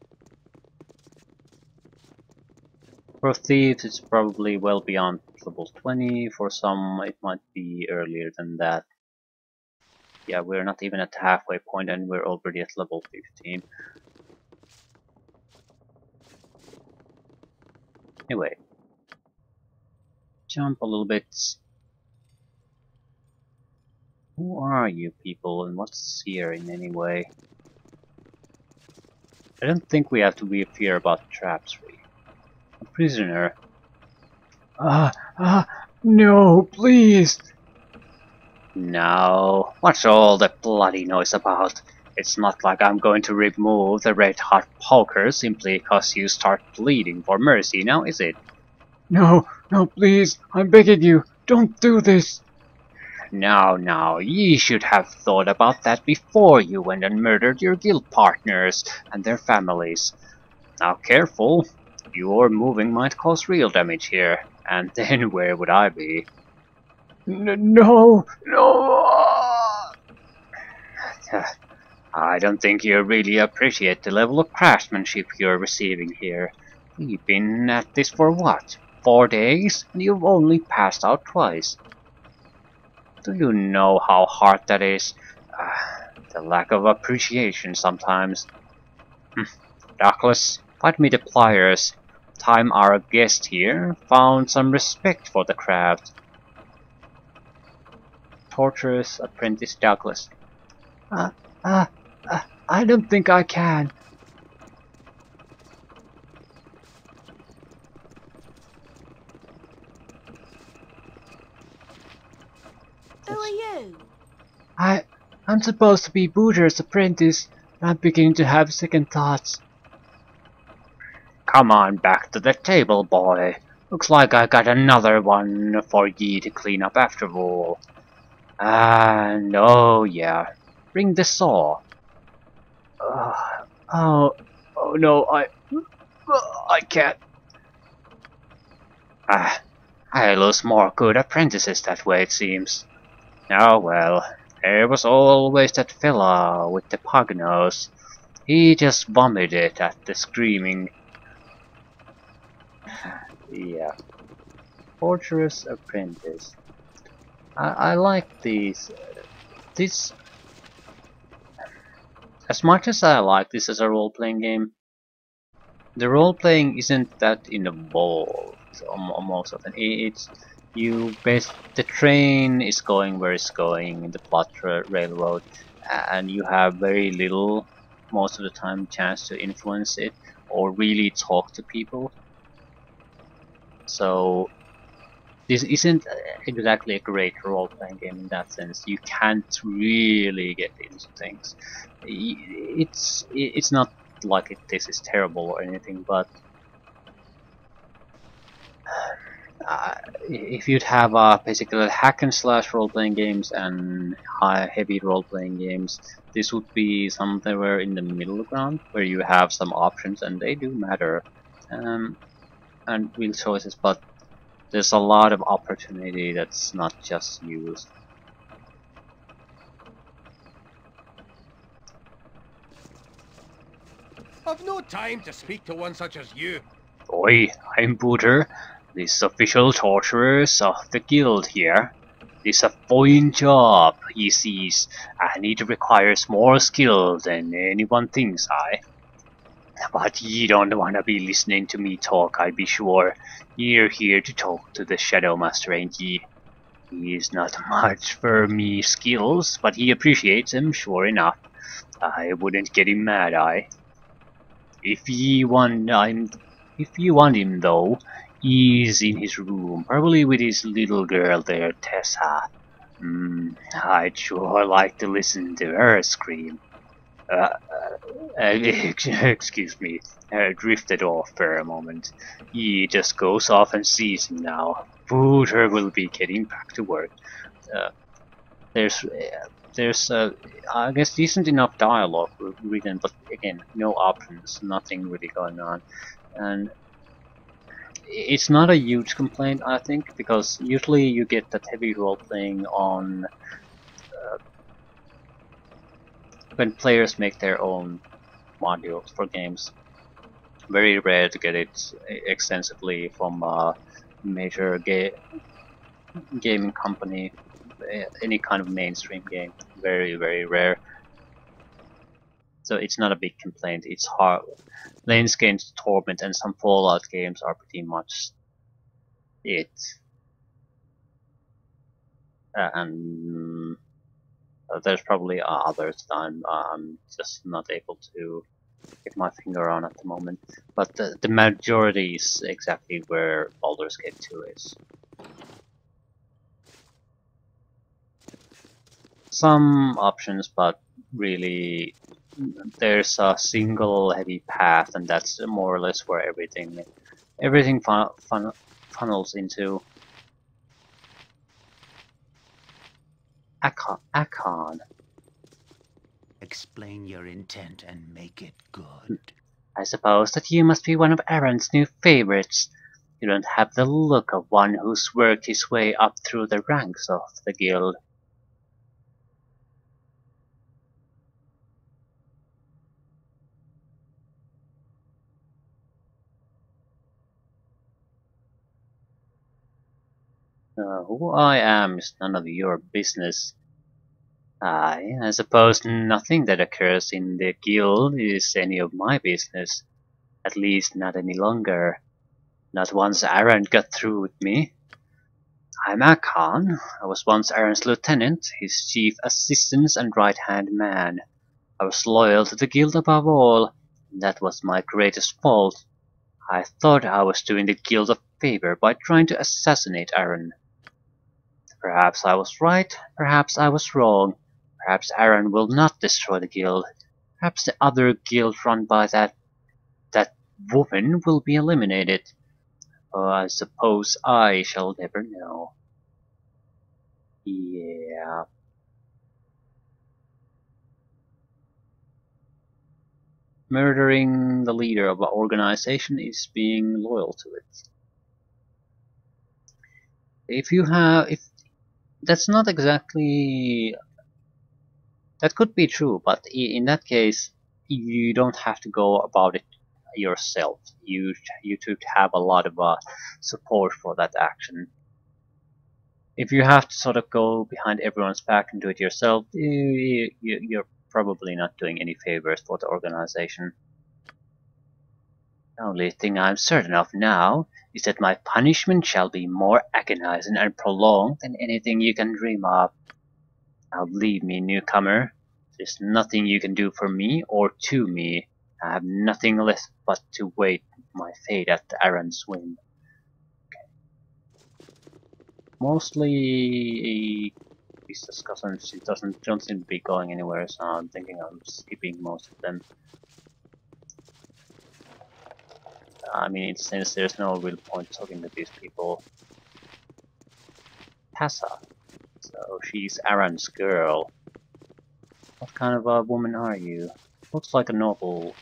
For thieves, it's probably well beyond level 20. For some, it might be earlier than that. Yeah, we're not even at the halfway point, and we're already at level 15. Anyway, jump a little bit. Who are you people, and what's here in any way? I don't think we have to be fear about traps, really. A prisoner. No, please! No, what's all the bloody noise about? It's not like I'm going to remove the red-hot poker simply because you start pleading for mercy now, is it? No, please, I'm begging you, don't do this! Now, ye should have thought about that before you went and murdered your guild partners and their families. Now careful, your moving might cause real damage here, and then where would I be? No! I don't think you really appreciate the level of craftsmanship you're receiving here. We've been at this for what? 4 days? And you've only passed out twice. Do you know how hard that is? The lack of appreciation sometimes. Douglas, find me the pliers. Time our guest here found some respect for the craft. Torturous apprentice Douglas. Uh, uh, I don't think I can. Who are you? I'm supposed to be Balder's apprentice. I'm beginning to have second thoughts. Come on back to the table, boy. Looks like I got another one for ye to clean up after all. And oh yeah, bring the saw. Uh, oh no, I can't. Ah, I lose more good apprentices that way, it seems. Oh well, there was always that fella with the pug nose. He just vomited at the screaming. Yeah, torturous apprentice. I like these. This, as much as I like this as a role-playing game, the role-playing isn't that involved most often. It's the train is going where it's going, the plot railroad, and you have very little, most of the time, chance to influence it or really talk to people. So this isn't exactly a great role-playing game in that sense. You can't really get into things. It's not like this is terrible or anything, but if you'd have basically hack and slash role-playing games and heavy role-playing games, this would be somewhere in the middle ground where you have some options and they do matter, and real choices, but there's a lot of opportunity that's not just used. I've no time to speak to one such as you. Oi, I'm Booter, this official torturers of the guild here. It's a fine job, he sees, and it requires more skill than anyone thinks, But ye don't wanna be listening to me talk, I be sure. You're here to talk to the Shadow Master, ain't ye? He's not much for me skills, but he appreciates them, sure enough. I wouldn't get him mad, If ye want him though, he's in his room, probably with his little girl there, Tessa. I'd sure like to listen to her scream. Excuse me, drifted off for a moment. He just goes off and sees him now. Booter will be getting back to work. Uh, there's, I guess, decent enough dialogue written, but again, no options, nothing really going on. And it's not a huge complaint, I think, because usually you get that heavy role playing on when players make their own modules for games. Very rare to get it extensively from a major gaming company, any kind of mainstream game. Very, very rare. So it's not a big complaint. It's hard. Lane's Games, Torment, and some Fallout games are pretty much it. And there's probably others that I'm just not able to get my finger on at the moment. But the majority is exactly where Baldur's Gate 2 is. Some options, but really there's a single heavy path, and that's more or less where everything funnels into. Akon. Explain your intent and make it good. I suppose that you must be one of Aaron's new favorites. You don't have the look of one who's worked his way up through the ranks of the guild. Who I am is none of your business. I suppose nothing that occurs in the guild is any of my business. At least not any longer. Not once Aaron got through with me. I'm Akon. I was once Aaron's lieutenant, his chief assistant and right-hand man. I was loyal to the guild above all, and that was my greatest fault. I thought I was doing the guild a favor by trying to assassinate Aaron. Perhaps I was right, perhaps I was wrong. Perhaps Aaron will not destroy the guild. Perhaps the other guild run by that woman will be eliminated. I suppose I shall never know. Yeah. Murdering the leader of an organization is being loyal to it. If that's not exactly, that could be true, but in that case, you don't have to go about it yourself. You should have a lot of support for that action. If you have to sort of go behind everyone's back and do it yourself, you're probably not doing any favors for the organization. The only thing I'm certain of now is that my punishment shall be more agonizing and prolonged than anything you can dream of. Now leave me, newcomer. There's nothing you can do for me or to me. I have nothing left but to wait my fate at Aaron's whim. Mostly these discussions don't seem to be going anywhere, so I'm thinking I'm skipping most of them. I mean, since there's no real point talking to these people. Tessa. So she's Aaron's girl. What kind of a woman are you? Looks like a noble.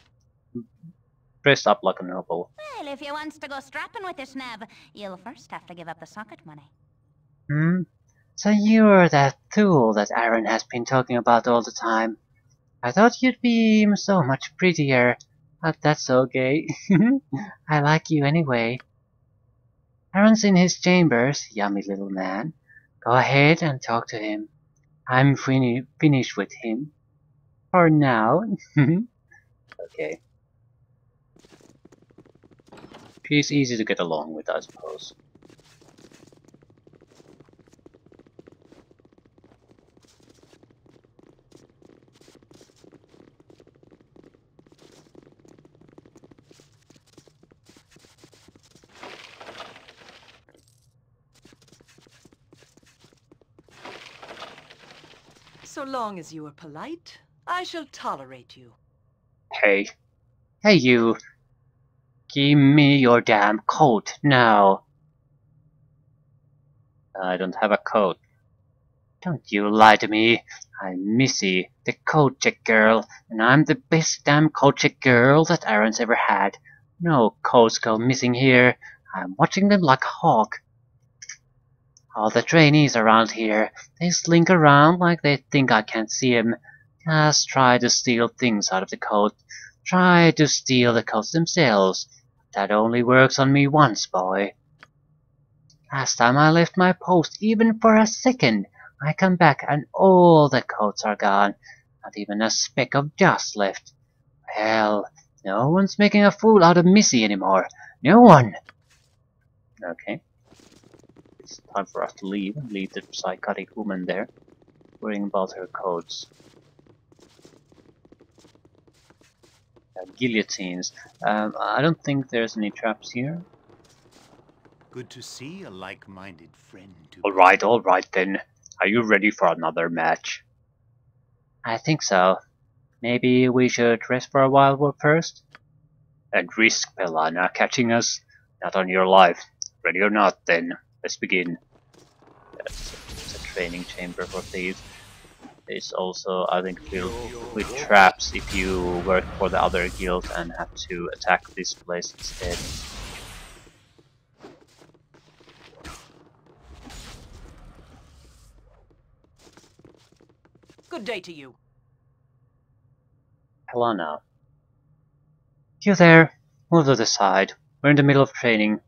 Dressed up like a noble. Well, if you wants to go strapping with this nab, you'll first have to give up the socket money. So you're that tool that Aaron has been talking about all the time. I thought you'd be so much prettier, but that's okay. I like you anyway. Aaron's in his chambers, yummy little man. Go ahead and talk to him. I'm finished with him. For now. Okay. She's easy to get along with, I suppose. So long as you are polite, I shall tolerate you. Hey. Hey you. Give me your damn coat now. I don't have a coat. Don't you lie to me. I'm Missy, the coat check girl, and I'm the best damn coat check girl that Aaron's ever had. No coats go missing here. I'm watching them like a hawk. All the trainees around here, they slink around like they think I can't see 'em. Just try to steal things out of the coat. Try to steal the coats themselves. That only works on me once, boy. Last time I left my post, even for a second, I come back and all the coats are gone. Not even a speck of dust left. Well, no one's making a fool out of Missy anymore. No one! Okay. It's time for us to leave. Leave the psychotic woman there, worrying about her coats. Guillotines. I don't think there's any traps here. Good to see a like-minded friend. Alright then. Are you ready for another match? I think so. Maybe we should rest for a while first? And risk Pelana catching us? Not on your life. Ready or not then. Let's begin. It's a training chamber for thieves. It's also, I think, filled with traps if you work for the other guild and have to attack this place instead. Good day to you. Helena. You there? Move to the side. We're in the middle of training.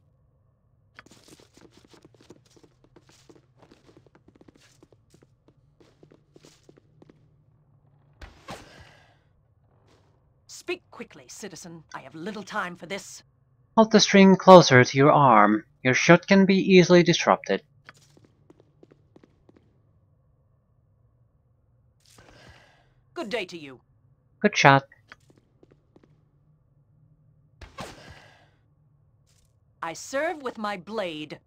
Speak quickly, citizen. I have little time for this. Hold the string closer to your arm. Your shot can be easily disrupted. Good day to you. Good shot. I serve with my blade.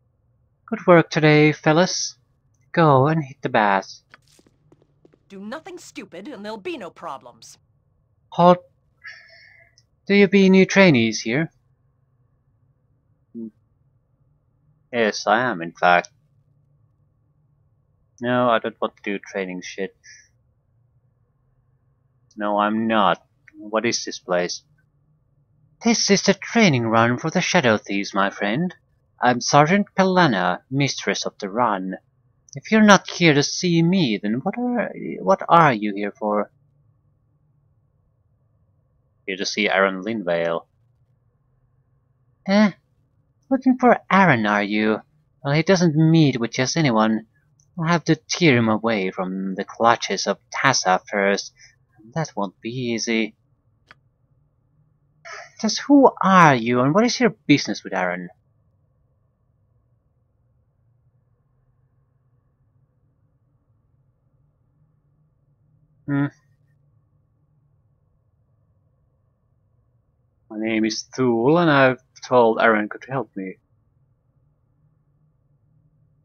Good work today, fellas. Go and hit the bass. Do nothing stupid and there'll be no problems. Halt. Do you be new trainees here? Yes, I am, in fact. No, I don't want to do training shit. No, I'm not. What is this place? This is the training run for the Shadow Thieves, my friend. I'm Sergeant Pelana, mistress of the run. If you're not here to see me, then what are you here for? Here to see Aaron Linvale. Eh? Looking for Aaron, are you? Well, he doesn't meet with just anyone. I'll have to tear him away from the clutches of Tassa first. That won't be easy. Just who are you, and what is your business with Aaron? My name is Thule, and I've told Aaron could help me.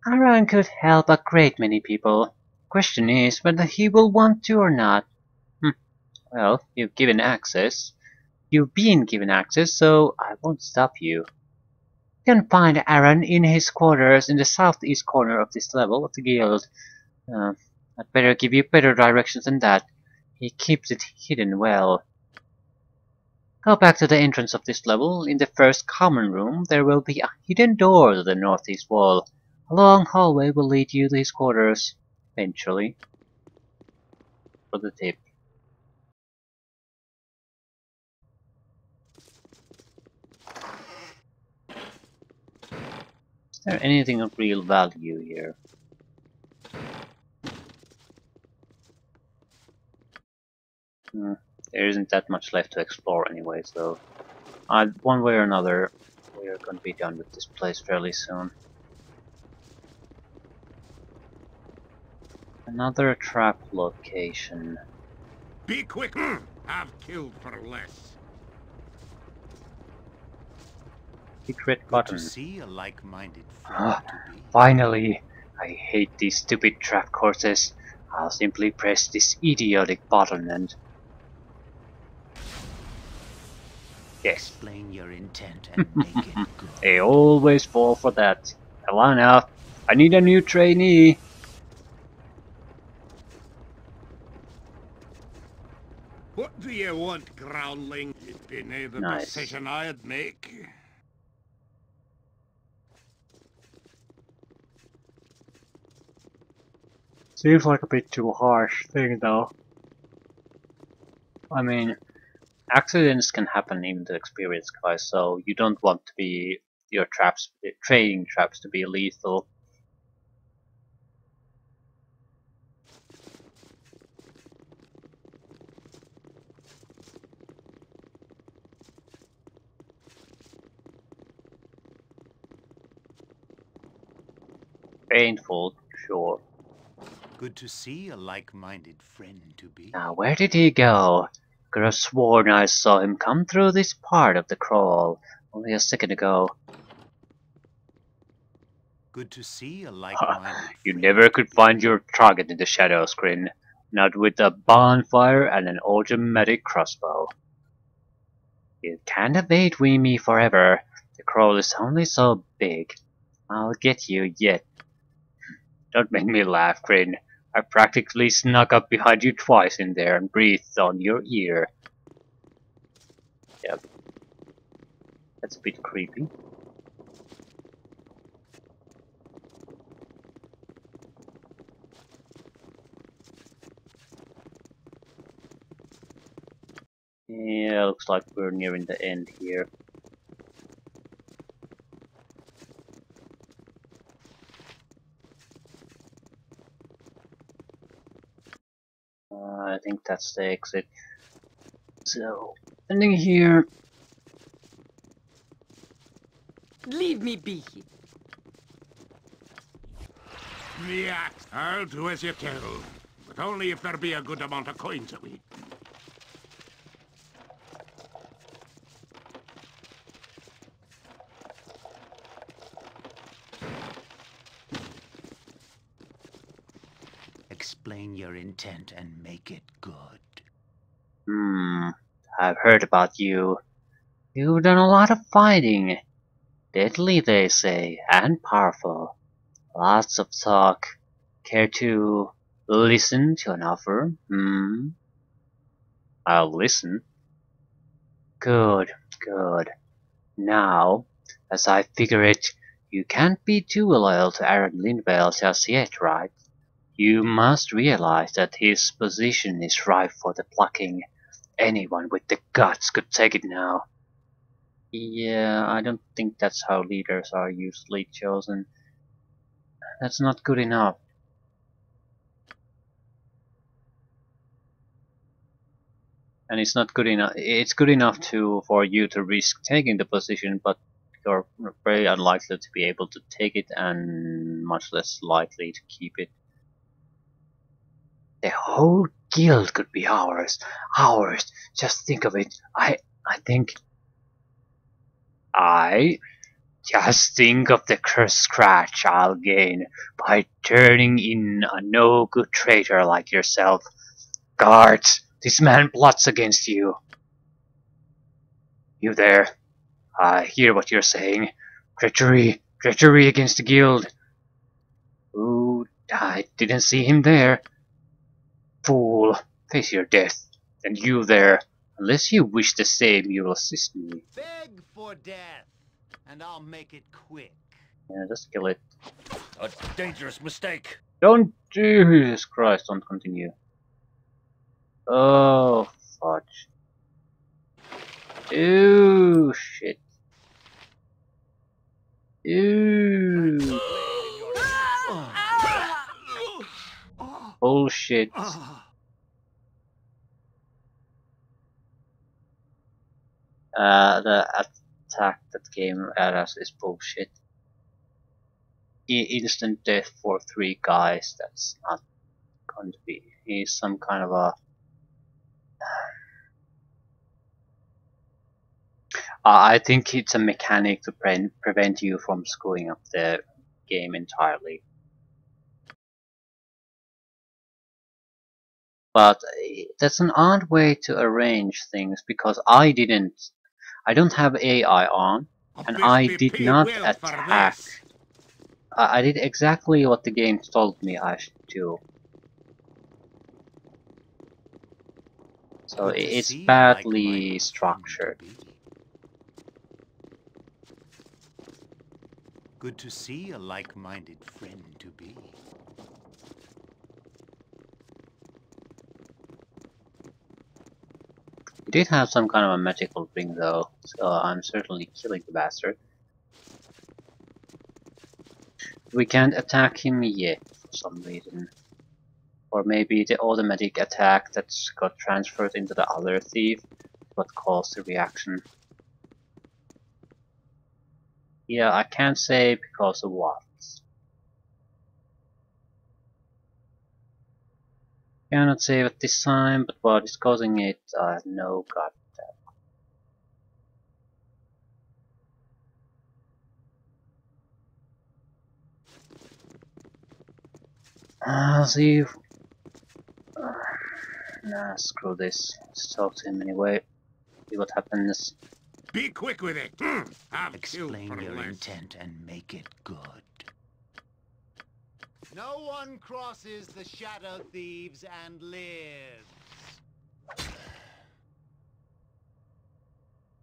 Aaron could help a great many people. Question is whether he will want to or not. Well, you've given access. You've been given access, so I won't stop you. You can find Aaron in his quarters in the southeast corner of this level of the guild. I'd better give you better directions than that. He keeps it hidden well. Go back to the entrance of this level. In the first common room, there will be a hidden door to the northeast wall. A long hallway will lead you to his quarters, eventually. For the tip. Is there anything of real value here? There isn't that much left to explore anyway, so one way or another, we're gonna be done with this place fairly soon. Another trap location. Be quick! I've killed for less. Secret Good button. to see a like-minded friend to be. Finally! I hate these stupid trap courses. I'll simply press this idiotic button and... Yes. Explain your intent and make it good. They always fall for that. Alana, I need a new trainee. What do you want, groundling? It'd be near the decision I'd make. Seems like a bit too harsh thing though. I mean, accidents can happen even to experienced guys, so you don't want to be your traps, training traps to be lethal. Painful, sure. Good to see a like-minded friend to be. Now where did he go? Could have sworn I saw him come through this part of the crawl only a second ago. Good to see a like-minded You friend. never could find your target in the shadow screen, not with a bonfire and an automatic crossbow. You can't evade me forever. The crawl is only so big. I'll get you yet. Don't make me laugh, Grin. I practically snuck up behind you twice in there and breathed on your ear. Yep. That's a bit creepy. Yeah, looks like we're nearing the end here. I think that's the exit. So, Ending here. Leave me be. Yeah, I'll do as you tell. But only if there be a good amount of coins of it. Explain your intent and make it good. I've heard about you. You've done a lot of fighting. Deadly, they say, and powerful. Lots of talk. Care to listen to an offer? I'll listen. Good, good. Now, as I figure it, you can't be too loyal to Aaron Lindvale just yet, right? You must realize that his position is ripe for the plucking. Anyone with the guts could take it now. Yeah, I don't think that's how leaders are usually chosen. That's not good enough. And it's not good enough. It's good enough for you to risk taking the position, but you're very unlikely to be able to take it, and much less likely to keep it. The whole guild could be ours. Ours. Just think of it. I just think of the scratch I'll gain by turning in a no-good traitor like yourself. Guards, this man plots against you. You there? I hear what you're saying. Treachery! Treachery against the guild! Ooh, I didn't see him there. Fool, face your death. And you there, unless you wish the same, you'll assist me. Beg for death, and I'll make it quick. Yeah, just kill it. A dangerous mistake. Don't, Jesus Christ, don't continue. Oh, fudge. Ooh, shit. Ooh. Bullshit. The attack that came at us is bullshit. Instant death for 3 guys, that's not going to be. He's some kind of a... I think it's a mechanic to prevent you from screwing up the game entirely. But that's an odd way to arrange things, because I don't have AI on, and I did not attack. I did exactly what the game told me I should do. So it's badly structured. Good to see a like-minded friend to be. He did have some kind of a magical ring though, so I'm certainly killing the bastard. We can't attack him yet for some reason. Or maybe the automatic attack that's got transferred into the other thief what caused the reaction. Yeah, I can't say because of what. Cannot say at this time, but what is causing it, I have no goddamn. I'll see if... nah, screw this. Let's talk to him anyway. See what happens. Be quick with it. Explain your intent and make it good. No one crosses the shadow thieves and lives.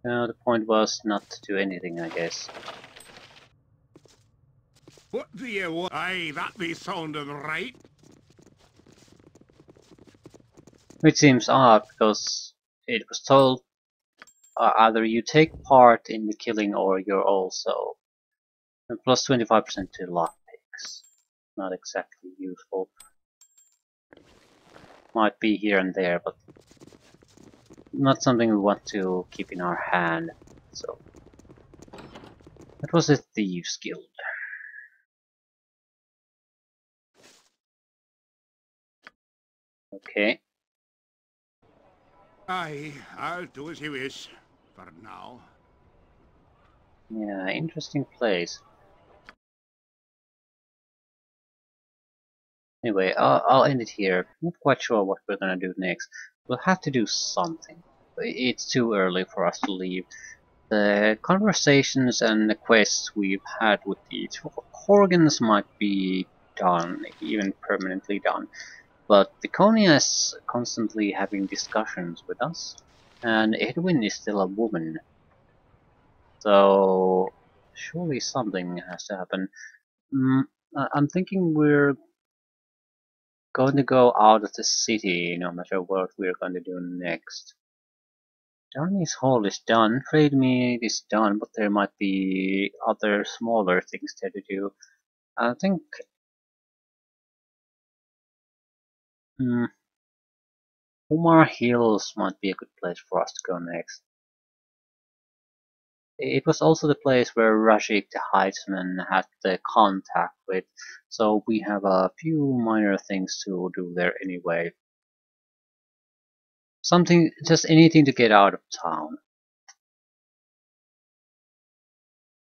No, the point was not to do anything, I guess. What do you want? Aye, that be sounding right. Which seems odd, because it was told either you take part in the killing or you're also. And plus 25% to lockpicks. Not exactly useful. Might be here and there, but not something we want to keep in our hand. So that was a thieves guild. Okay. Aye, I'll do as you wish. For now. Yeah, interesting place. Anyway, I'll end it here. Not quite sure what we're gonna do next. We'll have to do something. It's too early for us to leave. The conversations and the quests we've had with the Horgans might be done, even permanently done. But Deconia is constantly having discussions with us, and Edwin is still a woman. So surely something has to happen. I'm thinking we're going to go out of the city no matter what we're going to do next. Darnay's Hall is done, Trade Meat is done, but there might be other smaller things there to do. I think Umar Hills might be a good place for us to go next. It was also the place where Rashik the Heightsman had the contact with, so we have a few minor things to do there anyway. Something, just anything to get out of town.